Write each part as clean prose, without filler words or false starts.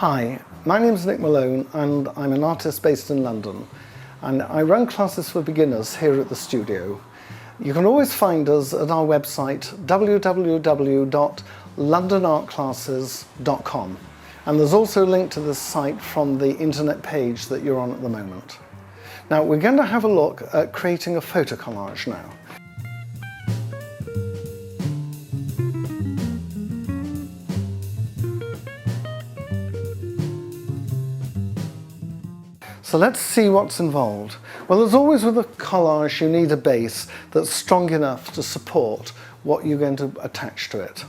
Hi, my name is Nick Malone and I'm an artist based in London, and I run classes for beginners here at the studio. You can always find us at our website www.londonartclasses.com, and there's also a link to this site from the internet page that you're on at the moment. Now we're going to have a look at creating a photo collage now. So let's see what's involved. Well, as always with a collage, you need a base that's strong enough to support what you're going to attach to it.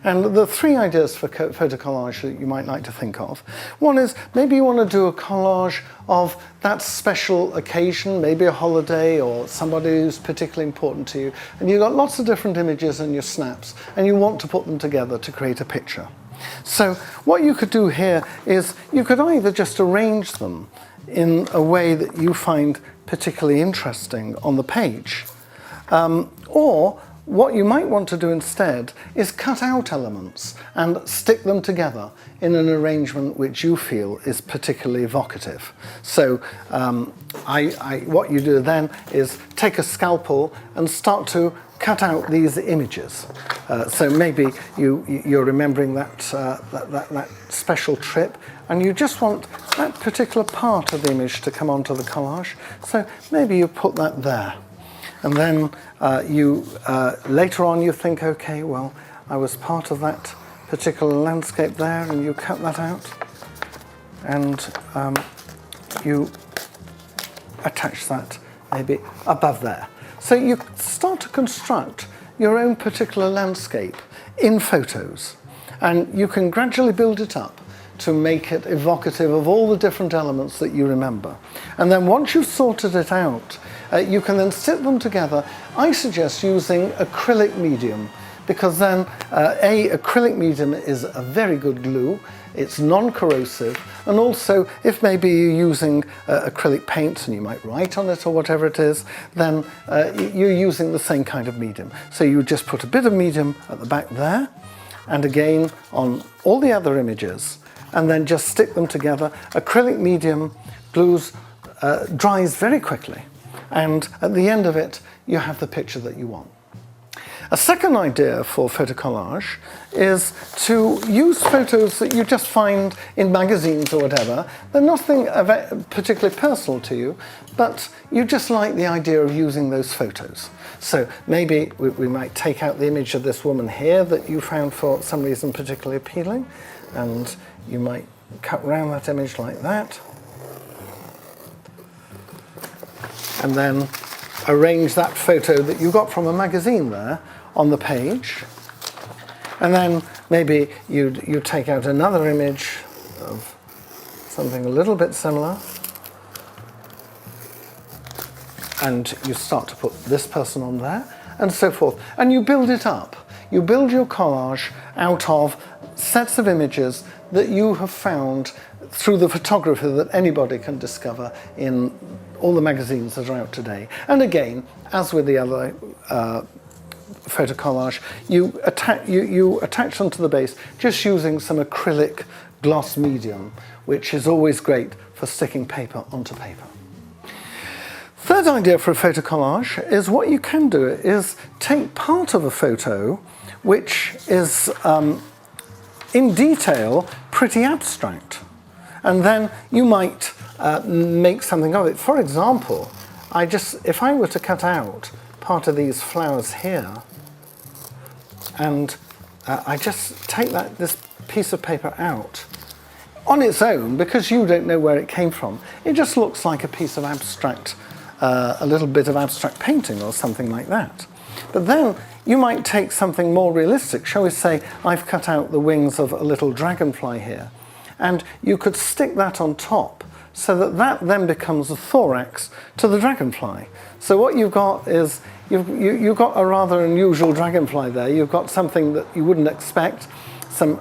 And the three ideas for photo collage that you might like to think of. One is maybe you want to do a collage of that special occasion, maybe a holiday or somebody who's particularly important to you, and you've got lots of different images in your snaps and you want to put them together to create a picture. So what you could do here is you could either just arrange them in a way that you find particularly interesting on the page. Or what you might want to do instead is cut out elements and stick them together in an arrangement which you feel is particularly evocative. So what you do then is take a scalpel and start to cut out these images. So maybe you're remembering that special trip, and you just want that particular part of the image to come onto the collage. So maybe you put that there. And then later on you think, okay, well, I was part of that particular landscape there, and you cut that out, and you attach that maybe above there. So you start to construct your own particular landscape in photos, and you can gradually build it up to make it evocative of all the different elements that you remember. And then once you've sorted it out, you can then stick them together. I suggest using acrylic medium, because then acrylic medium is a very good glue. It's non-corrosive, and also if maybe you're using acrylic paint and you might write on it or whatever it is, then you're using the same kind of medium. So you just put a bit of medium at the back there, and again on all the other images, and then just stick them together. Acrylic medium dries very quickly, and at the end of it you have the picture that you want. A second idea for photo collage is to use photos that you just find in magazines or whatever. They're nothing particularly personal to you, but you just like the idea of using those photos. So maybe we might take out the image of this woman here that you found for some reason particularly appealing, and you might cut around that image like that, and then arrange that photo that you got from a magazine there on the page. And then maybe you take out another image of something a little bit similar, and you start to put this person on there, and so forth. And you build it up. You build your collage out of sets of images that you have found through the photography that anybody can discover in all the magazines that are out today. And again, as with the other photo collage, you attach them to the base just using some acrylic gloss medium, which is always great for sticking paper onto paper. Third idea for a photo collage is what you can do is take part of a photo which is in detail pretty abstract, and then you might make something of it. For example, if I were to cut out part of these flowers here, and I just take this piece of paper out on its own, because you don't know where it came from, it just looks like a piece of abstract, a little bit of abstract painting or something like that. But then you might take something more realistic. Shall we say I've cut out the wings of a little dragonfly here, and you could stick that on top so that then becomes the thorax to the dragonfly. So what you've got is you've got a rather unusual dragonfly there. You've got something that you wouldn't expect, some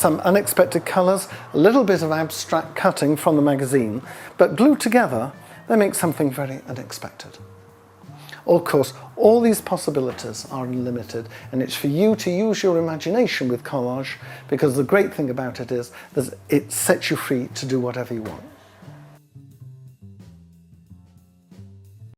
unexpected colours, a little bit of abstract cutting from the magazine, but glued together they make something very unexpected. Of course, all these possibilities are unlimited, and it's for you to use your imagination with collage, because the great thing about it is that it sets you free to do whatever you want.